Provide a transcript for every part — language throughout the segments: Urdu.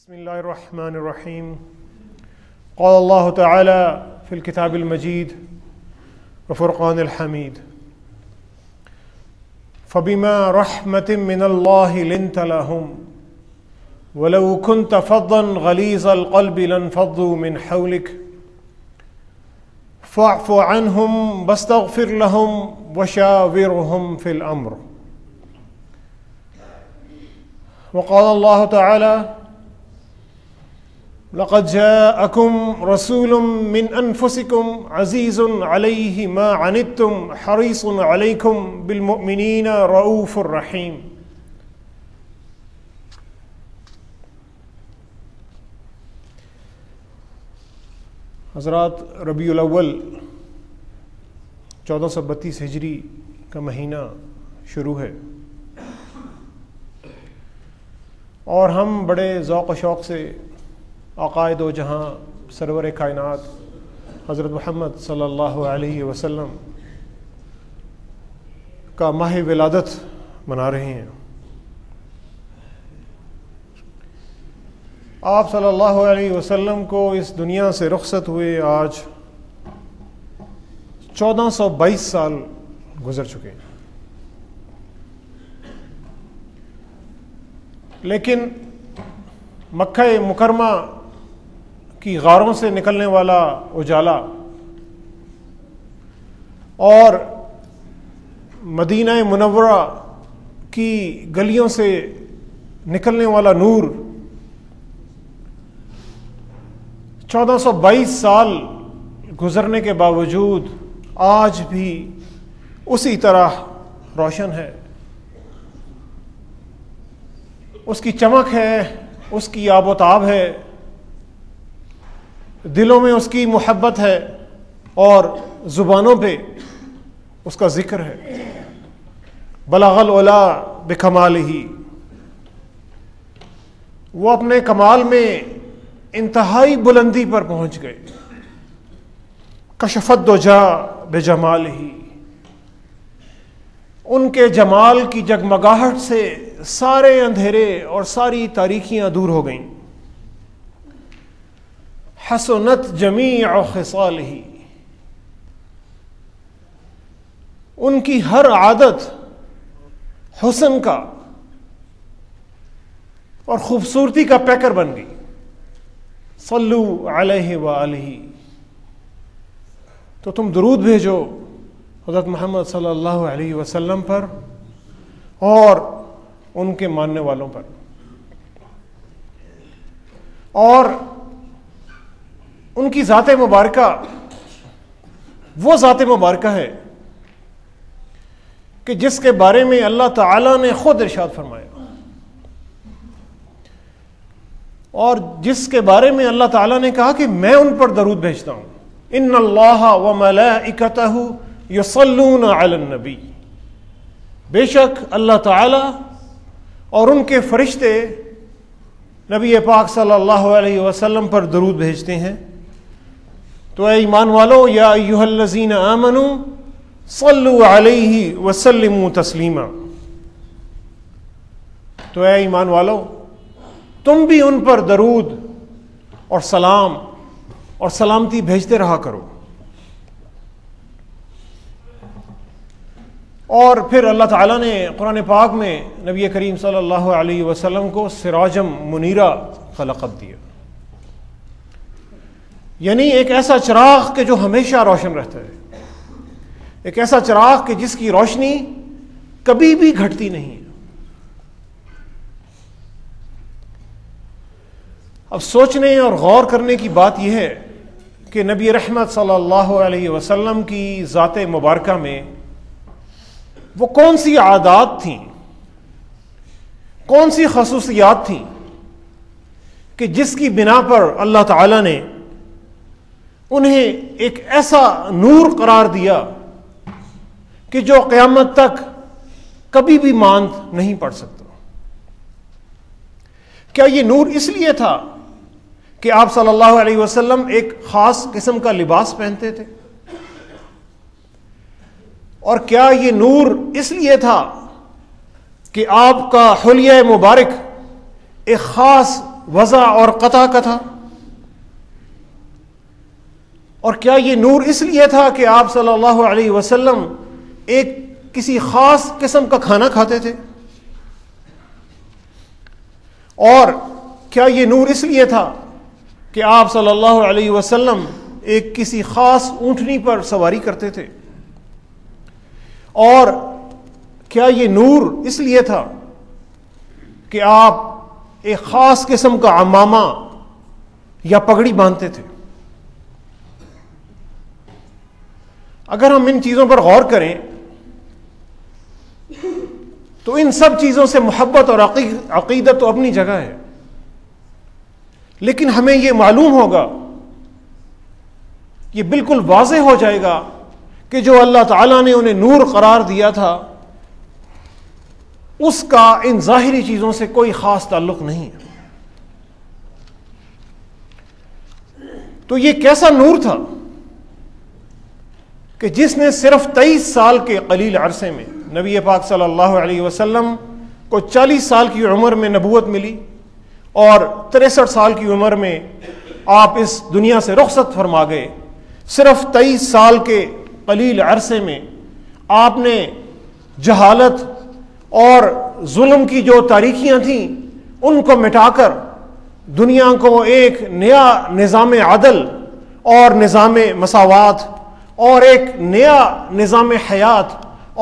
بسم الله الرحمن الرحيم. قال الله تعالى في الكتاب المجيد وفرقان الحميد: فبما رحمة من الله لنت لهم ولو كنت فظا غليظ القلب لانفضوا من حولك فاعف عنهم واستغفر لهم وشاورهم في الأمر. وقال الله تعالى: لقد جاءكم رسول من أنفسكم عزيز عليه ما عنتم حريص عليكم بالمؤمنين رؤوف رحيم. حضرات، ربیع الاول 1432 ہجری کا مہینہ شروع ہے اور ہم بڑے ذوق و شوق سے آقائے دو جہاں سرور کائنات حضرت محمد صلی اللہ علیہ وسلم کا ماہ ولادت منا رہے ہیں۔ آپ صلی اللہ علیہ وسلم کو اس دنیا سے رخصت ہوئے آج 1422 سال گزر چکے ہیں، لیکن مکہ مکرمہ کی غاروں سے نکلنے والا اجالا اور مدینہ منورہ کی گلیوں سے نکلنے والا نور 1422 سال گزرنے کے باوجود آج بھی اسی طرح روشن ہے، اس کی چمک ہے، اس کی آب و تاب ہے، دلوں میں اس کی محبت ہے اور زبانوں پہ اس کا ذکر ہے۔ بلغ العلا بکمالہ، وہ اپنے کمال میں انتہائی بلندی پر پہنچ گئے۔ کشف الدجی بجمالہ، ان کے جمال کی جگمگاہٹ سے سارے اندھیرے اور ساری تاریکیاں دور ہو گئیں۔ حسنت جمیع خصالہ، ان کی ہر عادت حسن کا اور خوبصورتی کا پیکر بن گئی۔ صلو علیہ وآلہ، تو تم درود بھیجو حضرت محمد صلی اللہ علیہ وسلم پر اور ان کے ماننے والوں پر، اور ان کی ذات مبارکہ وہ ذات مبارکہ ہے کہ جس کے بارے میں اللہ تعالیٰ نے خود ارشاد فرمایا، اور جس کے بارے میں اللہ تعالیٰ نے کہا کہ میں ان پر درود بھیجتا ہوں۔ ان اللہ وملائکتہ یصلون علی النبی، بے شک اللہ تعالیٰ اور ان کے فرشتے نبی پاک صلی اللہ علیہ وسلم پر درود بھیجتے ہیں۔ تو اے ایمان والو، یا ایھا الذین آمنوا صلوا علیہ وسلموا تسلیما، تو اے ایمان والو، تم بھی ان پر درود اور سلام اور سلامتی بھیجتے رہا کرو۔ اور پھر اللہ تعالیٰ نے قرآن پاک میں نبی کریم صلی اللہ علیہ وسلم کو سراجم منیرہ کا لقب دیا، یعنی ایک ایسا چراغ کہ جو ہمیشہ روشن رہتا ہے، ایک ایسا چراغ کہ جس کی روشنی کبھی بھی گھٹتی نہیں ہے۔ اب سوچنے اور غور کرنے کی بات یہ ہے کہ نبی رحمت صلی اللہ علیہ وسلم کی ذات مبارکہ میں وہ کون سی عادات تھیں، کون سی خصوصیات تھیں کہ جس کی بنا پر اللہ تعالیٰ نے انہیں ایک ایسا نور قرار دیا کہ جو قیامت تک کبھی بھی ماند نہیں پڑ سکتا۔ کیا یہ نور اس لیے تھا کہ آپ صلی اللہ علیہ وسلم ایک خاص قسم کا لباس پہنتے تھے؟ اور کیا یہ نور اس لیے تھا کہ آپ کا حلیہ مبارک ایک خاص وضع اور قطع کا تھا؟ اور کیا یہ نور اس لیے تھا کہ آپ صلی اللہ علیہ وسلم ایک کسی خاص قسم کا کھانا کھاتے تھے؟ اور کیا یہ نور اس لیے تھا کہ آپ صلی اللہ علیہ وسلم ایک کسی خاص اونٹنی پر سواری کرتے تھے؟ اور کیا یہ نور اس لیے تھا کہ آپ ایک خاص قسم کا عمامہ یا پگڑی باندھتے تھے؟ اگر ہم ان چیزوں پر غور کریں تو ان سب چیزوں سے محبت اور عقیدت تو اپنی جگہ ہے، لیکن ہمیں یہ معلوم ہوگا، یہ بالکل واضح ہو جائے گا کہ جو اللہ تعالیٰ نے انہیں نور قرار دیا تھا اس کا ان ظاہری چیزوں سے کوئی خاص تعلق نہیں ہے۔ تو یہ کیسا نور تھا کہ جس نے صرف 23 سال کے قلیل عرصے میں، نبی پاک صلی اللہ علیہ وسلم کو 40 سال کی عمر میں نبوت ملی اور 63 سال کی عمر میں آپ اس دنیا سے رخصت فرما گئے، صرف 23 سال کے قلیل عرصے میں آپ نے جہالت اور ظلم کی جو تاریکیاں تھیں ان کو مٹا کر دنیا کو ایک نیا نظام عدل اور نظام مساوات اور ایک نیا نظام حیات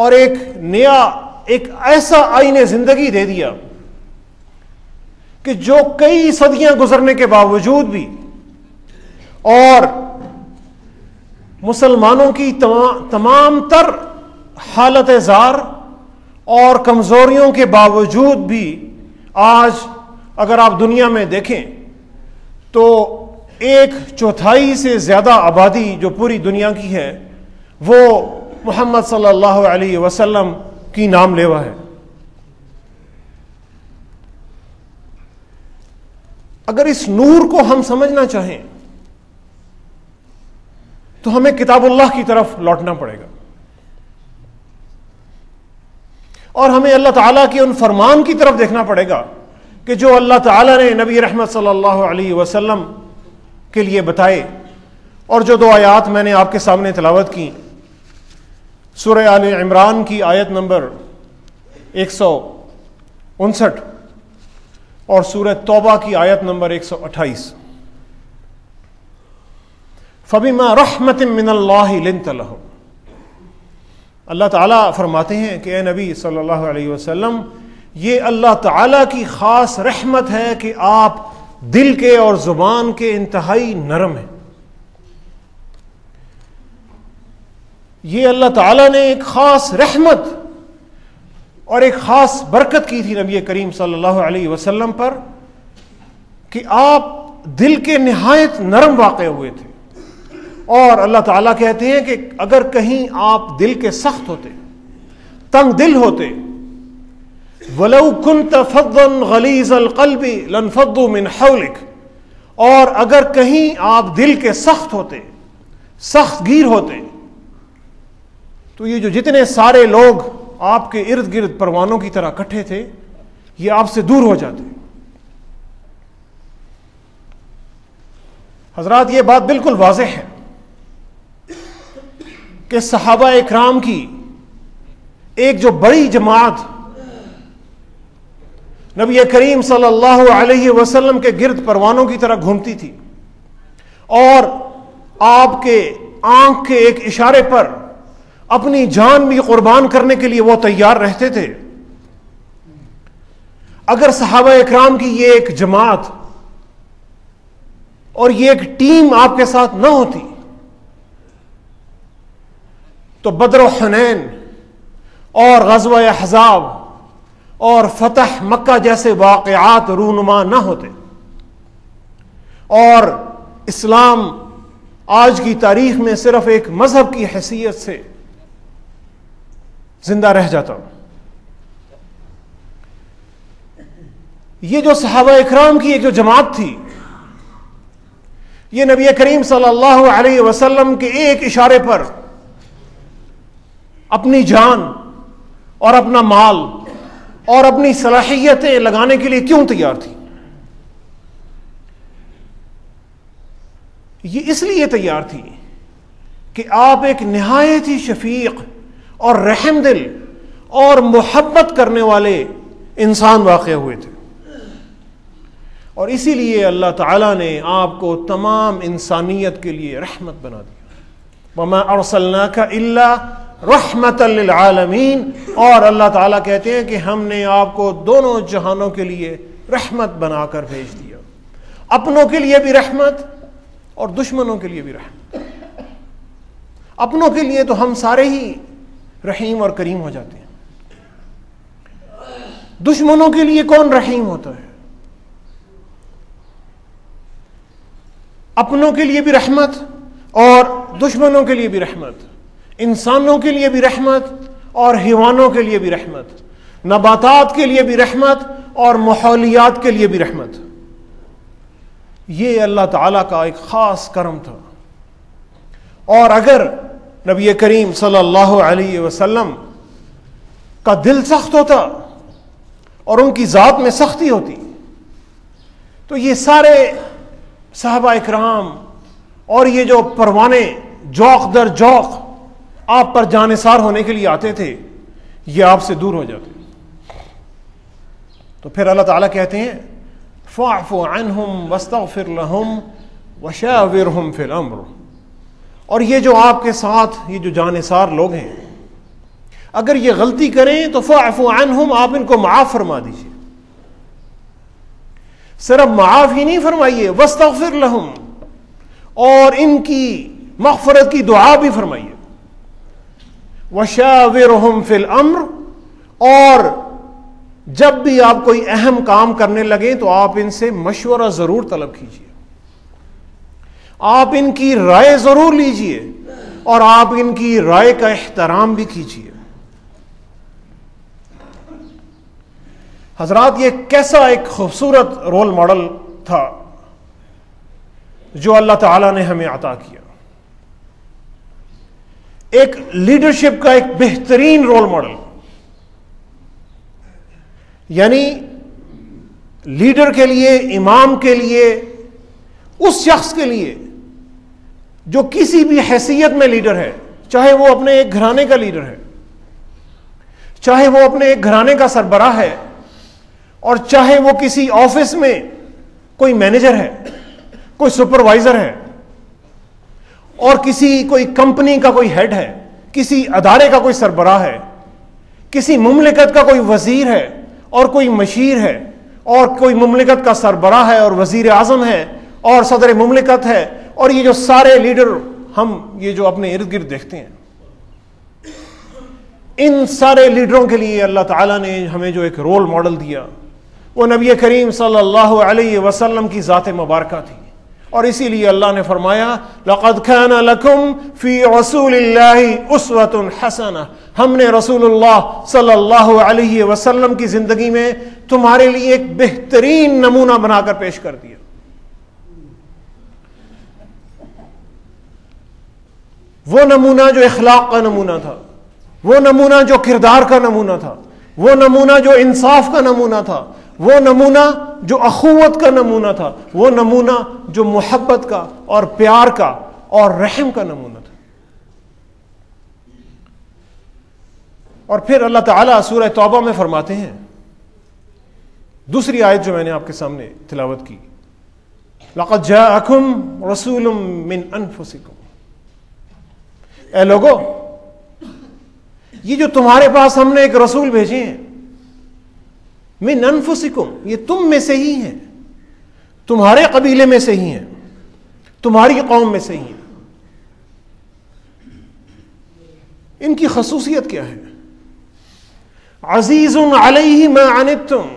اور ایک ایسا آئین زندگی دے دیا کہ جو کئی صدیاں گزرنے کے باوجود بھی اور مسلمانوں کی تمام تر حالت زار اور کمزوریوں کے باوجود بھی آج اگر آپ دنیا میں دیکھیں تو 1/4 سے زیادہ آبادی جو پوری دنیا کی ہے وہ محمد صلی اللہ علیہ وسلم کی نام لیوا ہے۔ اگر اس نور کو ہم سمجھنا چاہیں تو ہمیں کتاب اللہ کی طرف لوٹنا پڑے گا اور ہمیں اللہ تعالیٰ کے ان فرمان کی طرف دیکھنا پڑے گا کہ جو اللہ تعالیٰ نے نبی رحمت صلی اللہ علیہ وسلم کے لیے بتائے، اور جو 2 آیات میں نے آپ کے سامنے تلاوت کی، سورہ آل عمران کی آیت نمبر 159 اور سورہ توبہ کی آیت نمبر 128۔ فَبِمَا رَحْمَةٍ مِّنَ اللَّهِ لِنْتَ لَهُمْ، اللہ تعالیٰ فرماتے ہیں کہ اے نبی صلی اللہ علیہ وسلم، یہ اللہ تعالیٰ کی خاص رحمت ہے کہ آپ دل کے اور زبان کے انتہائی نرم ہیں۔ یہ اللہ تعالیٰ نے ایک خاص رحمت اور ایک خاص برکت کی تھی نبی کریم صلی اللہ علیہ وسلم پر کہ آپ دل کے نہایت نرم واقع ہوئے تھے، اور اللہ تعالیٰ کہتے ہیں کہ اگر کہیں آپ دل کے سخت ہوتے، تنگ دل ہوتے، وَلَوْ كُنْتَ فَضًّا غَلِيظَ الْقَلْبِ لَانْفَضُّوا مِنْ حَوْلِكَ، اور اگر کہیں آپ دل کے سخت ہوتے، سخت گیر ہوتے، تو یہ جو جتنے سارے لوگ آپ کے ارد گرد پروانوں کی طرح اکٹھے تھے یہ آپ سے دور ہو جاتے۔ حضرات، یہ بات بالکل واضح ہے کہ صحابہ اکرام کی ایک جو بڑی جماعت نبی کریم صلی اللہ علیہ وسلم کے گرد پروانوں کی طرح گھومتی تھی اور آپ کے آنکھ کے ایک اشارے پر اپنی جان بھی قربان کرنے کے لیے وہ تیار رہتے تھے، اگر صحابہ اکرام کی یہ ایک جماعت اور یہ ایک ٹیم آپ کے ساتھ نہ ہوتی تو بدر و حنین اور غزوہ احزاب اور فتح مکہ جیسے واقعات رونما نہ ہوتے، اور اسلام آج کی تاریخ میں صرف ایک مذہب کی حیثیت سے زندہ رہ جاتا۔ یہ جو صحابہ اکرام کی ایک جو جماعت تھی، یہ نبی کریم صلی اللہ علیہ وسلم کے ایک اشارے پر اپنی جان اور اپنا مال اور اپنی صلاحیتیں لگانے کے لیے کیوں تیار تھی؟ یہ اس لیے تیار تھی کہ آپ ایک نہایت ہی شفیق اور رحم دل اور محبت کرنے والے انسان واقع ہوئے تھے، اور اسی لیے اللہ تعالیٰ نے آپ کو تمام انسانیت کے لیے رحمت بنا دیا۔ وَمَا أَرْسَلْنَاكَ إِلَّا رَحْمَةً لِلْعَالَمِينَ، اور اللہ تعالیٰ کہتے ہیں کہ ہم نے آپ کو دونوں جہانوں کے لیے رحمت بنا کر بھیج دیا، اپنوں کے لیے بھی رحمت اور دشمنوں کے لیے بھی رحمت۔ اپنوں کے لیے تو ہم سارے ہی رحیم اور کریم ہو جاتے ہیں، دشمنوں کے لیے کون رحیم ہوتا ہے؟ اپنوں کے لیے بھی رحمت اور دشمنوں کے لیے بھی رحمت، انسانوں کے لیے بھی رحمت اور حیوانوں کے لیے بھی رحمت، نباتات کے لیے بھی رحمت اور ماحولیات کے لیے بھی رحمت۔ یہ اللہ تعالیٰ کا ایک خاص کرم تھا، اور اگر نبی کریم صلی اللہ علیہ وسلم کا دل سخت ہوتا اور ان کی ذات میں سختی ہوتی تو یہ سارے صحابہ اکرام اور یہ جو پروانے جوق در جوق آپ پر جانثار ہونے کے لیے آتے تھے، یہ آپ سے دور ہو جاتے۔ تو پھر اللہ تعالیٰ کہتے ہیں فاعف عنہم واستغفر لہم وشاورہم فی الامر، اور یہ جو آپ کے ساتھ یہ جو جانثار لوگ ہیں اگر یہ غلطی کریں تو فاعف عنہم، آپ ان کو معاف فرما دیجیے، صرف معاف ہی نہیں فرمائیے، واستغفر لہم، اور ان کی مغفرت کی دعا بھی فرمائیے، وشاورہم فی الامر، اور جب بھی آپ کوئی اہم کام کرنے لگیں تو آپ ان سے مشورہ ضرور طلب کیجیے، آپ ان کی رائے ضرور لیجیے اور آپ ان کی رائے کا احترام بھی کیجیے۔ حضرات، یہ کیسا ایک خوبصورت رول ماڈل تھا جو اللہ تعالیٰ نے ہمیں عطا کیا، ایک لیڈرشپ کا ایک بہترین رول ماڈل، یعنی لیڈر کے لیے، امام کے لیے، اس شخص کے لیے جو کسی بھی حیثیت میں لیڈر ہے، چاہے وہ اپنے ایک گھرانے کا لیڈر ہے، چاہے وہ اپنے ایک گھرانے کا سربراہ ہے، اور چاہے وہ کسی آفس میں کوئی مینیجر ہے، کوئی سپروائزر ہے، اور کوئی کمپنی کا کوئی ہیڈ ہے، کسی ادارے کا کوئی سربراہ ہے، کسی مملکت کا کوئی وزیر ہے اور کوئی مشیر ہے، اور کوئی مملکت کا سربراہ ہے اور وزیر اعظم ہے اور صدر مملکت ہے، اور یہ جو سارے لیڈر ہم یہ جو اپنے ارد گرد دیکھتے ہیں، ان سارے لیڈروں کے لیے اللہ تعالیٰ نے ہمیں جو ایک رول ماڈل دیا وہ نبی کریم صلی اللہ علیہ وسلم کی ذات مبارکہ تھی، اور اسی لیے اللہ نے فرمایا لَقَدْ كَانَ لَكُمْ فِي رَسُولِ اللَّهِ أُسْوَةٌ حَسَنَةٌ، ہم نے رسول اللہ صلی اللہ علیہ وسلم کی زندگی میں تمہارے لیے ایک بہترین نمونہ بنا کر پیش کر دیا۔ وہ نمونہ جو اخلاق کا نمونہ تھا، وہ نمونہ جو کردار کا نمونہ تھا، وہ نمونہ جو انصاف کا نمونہ تھا، وہ نمونہ جو اخوت کا نمونہ تھا، وہ نمونہ جو محبت کا اور پیار کا اور رحم کا نمونہ تھا۔ اور پھر اللہ تعالیٰ سورہ توبہ میں فرماتے ہیں، دوسری آیت جو میں نے آپ کے سامنے تلاوت کی، لَقَدْ جَاءَكُمْ رَسُولٌ مِّنْ أَنفُسِكُمْ، اے لوگو، یہ جو تمہارے پاس ہم نے ایک رسول بھیجے ہیں، من انفسکم، یہ تم میں سے ہی ہیں، تمہارے قبیلے میں سے ہی ہیں، تمہاری قوم میں سے ہی ہیں۔ ان کی خصوصیت کیا ہے؟ عزیز علیہ ما عنتم،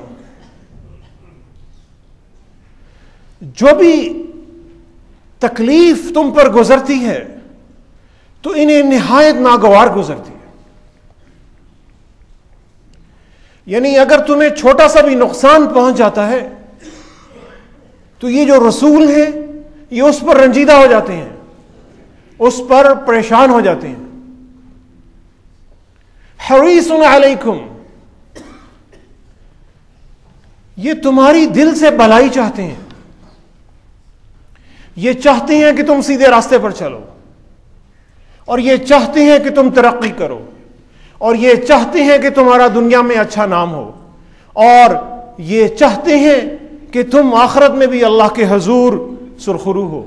جو بھی تکلیف تم پر گزرتی ہے تو انہیں نہایت ناگوار گزرتی ہے، یعنی اگر تمہیں چھوٹا سا بھی نقصان پہنچ جاتا ہے تو یہ جو رسول ہیں یہ اس پر رنجیدہ ہو جاتے ہیں، اس پر پریشان ہو جاتے ہیں۔ حریص علیکم، یہ تمہاری دل سے بھلائی چاہتے ہیں، یہ چاہتے ہیں کہ تم سیدھے راستے پر چلو، اور یہ چاہتے ہیں کہ تم ترقی کرو، اور یہ چاہتے ہیں کہ تمہارا دنیا میں اچھا نام ہو، اور یہ چاہتے ہیں کہ تم آخرت میں بھی اللہ کے حضور سرخرو ہو۔